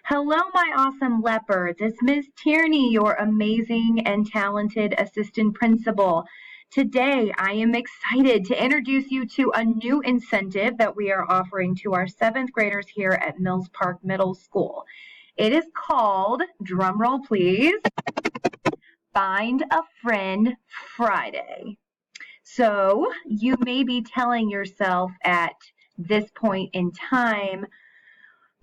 Hello, my awesome leopards. It's Ms. Tierney, your amazing and talented assistant principal. Today, I am excited to introduce you to a new incentive that we are offering to our seventh graders here at Mills Park Middle School. It is called, drumroll please, Find a Friend Friday. So you may be telling yourself at this point in time,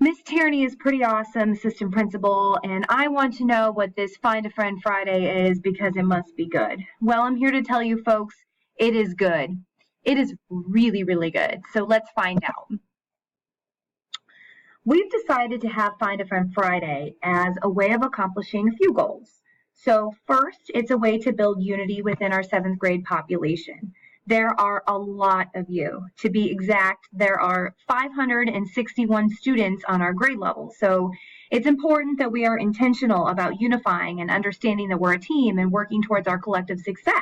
Miss Tierney is pretty awesome, assistant principal, and I want to know what this Find a Friend Friday is because it must be good. Well, I'm here to tell you folks, it is good. It is really, really good. So let's find out. We've decided to have Find a Friend Friday as a way of accomplishing a few goals. So first, it's a way to build unity within our seventh grade population. There are a lot of you. To be exact, there are 561 students on our grade level. So it's important that we are intentional about unifying and understanding that we're a team and working towards our collective success.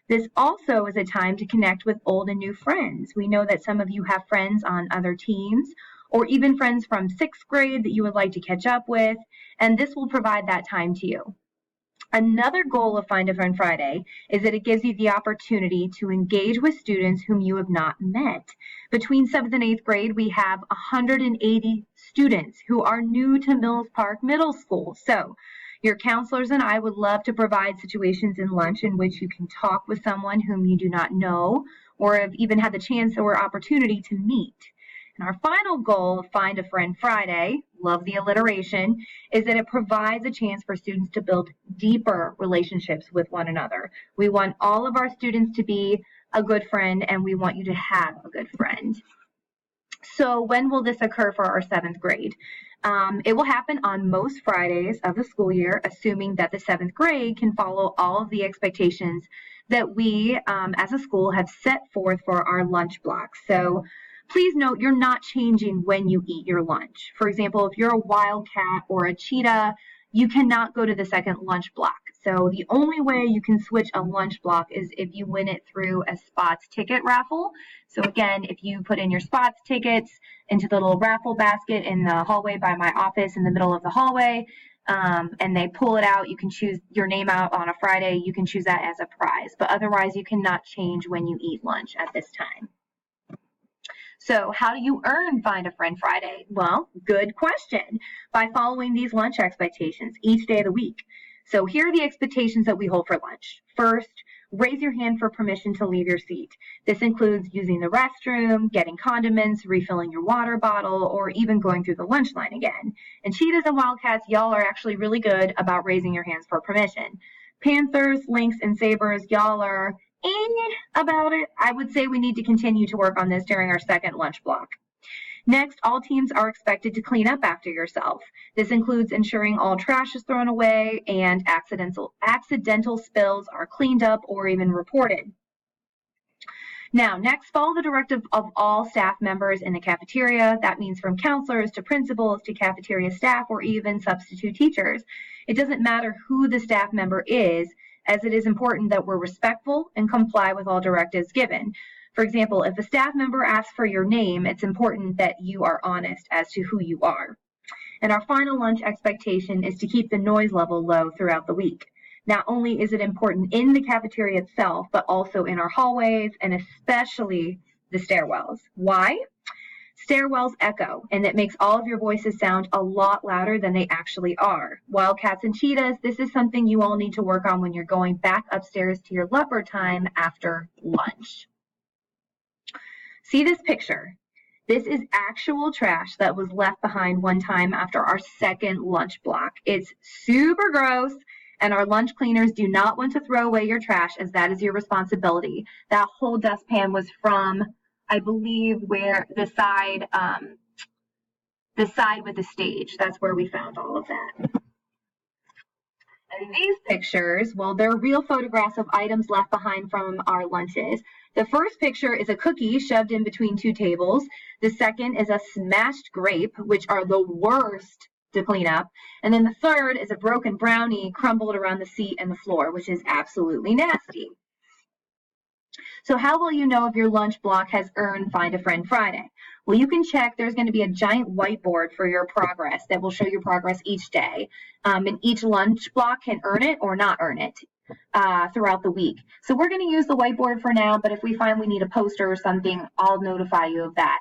This also is a time to connect with old and new friends. We know that some of you have friends on other teams or even friends from sixth grade that you would like to catch up with, and this will provide that time to you. Another goal of Find a Friend Friday is that it gives you the opportunity to engage with students whom you have not met. Between 7th and 8th grade, we have 180 students who are new to Mills Park Middle School. So your counselors and I would love to provide situations in lunch in which you can talk with someone whom you do not know or have even had the chance or opportunity to meet. And our final goal of Find a Friend Friday, love the alliteration, is that it provides a chance for students to build deeper relationships with one another. We want all of our students to be a good friend, and we want you to have a good friend. So when will this occur for our seventh grade? It will happen on most Fridays of the school year, assuming that the seventh grade can follow all of the expectations that we as a school have set forth for our lunch block. So please note you're not changing when you eat your lunch. For example, if you're a wildcat or a cheetah, you cannot go to the second lunch block. So the only way you can switch a lunch block is if you win it through a spots ticket raffle. So again, if you put in your spots tickets into the little raffle basket in the hallway by my office in the middle of the hallway, and they pull it out, you can choose your name out on a Friday, you can choose that as a prize. But otherwise, you cannot change when you eat lunch at this time. So how do you earn Find a Friend Friday? Well, good question. By following these lunch expectations each day of the week. So here are the expectations that we hold for lunch. First, raise your hand for permission to leave your seat. This includes using the restroom, getting condiments, refilling your water bottle, or even going through the lunch line again. And cheetahs and wildcats, y'all are actually really good about raising your hands for permission. Panthers, lynx, and sabers, y'all are about it. I would say we need to continue to work on this during our second lunch block. Next, all teams are expected to clean up after yourself. This includes ensuring all trash is thrown away and accidental spills are cleaned up or even reported. Now, next, follow the directive of all staff members in the cafeteria. That means from counselors to principals to cafeteria staff or even substitute teachers. It doesn't matter who the staff member is, as it is important that we're respectful and comply with all directives given. For example, if a staff member asks for your name, it's important that you are honest as to who you are. And our final lunch expectation is to keep the noise level low throughout the week. Not only is it important in the cafeteria itself, but also in our hallways and especially the stairwells. Why? Stairwells echo, and it makes all of your voices sound a lot louder than they actually are. Wildcats and cheetahs, this is something you all need to work on when you're going back upstairs to your leopard time after lunch. See this picture? This is actual trash that was left behind one time after our second lunch block. It's super gross, and our lunch cleaners do not want to throw away your trash as that is your responsibility. That whole dustpan was from, I believe, where the side with the stage. That's where we found all of that. And these pictures, well, they're real photographs of items left behind from our lunches. The first picture is a cookie shoved in between two tables. The second is a smashed grape, which are the worst to clean up. And then the third is a broken brownie crumbled around the seat and the floor, which is absolutely nasty. So how will you know if your lunch block has earned Find a Friend Friday? Well, you can check. There's going to be a giant whiteboard for your progress that will show your progress each day. And each lunch block can earn it or not earn it throughout the week. So we're going to use the whiteboard for now, but if we find we need a poster or something, I'll notify you of that.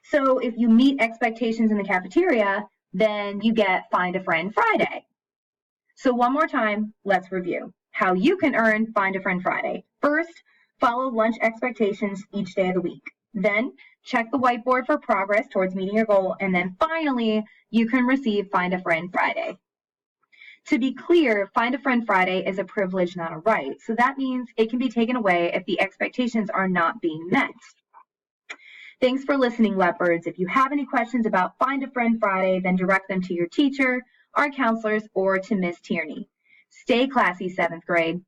So if you meet expectations in the cafeteria, then you get Find a Friend Friday. So one more time, let's review how you can earn Find a Friend Friday. First, follow lunch expectations each day of the week. Then check the whiteboard for progress towards meeting your goal. And then finally, you can receive Find a Friend Friday. To be clear, Find a Friend Friday is a privilege, not a right. So that means it can be taken away if the expectations are not being met. Thanks for listening, Leopards. If you have any questions about Find a Friend Friday, then direct them to your teacher, our counselors, or to Ms. Tierney. Stay classy, 7th grade.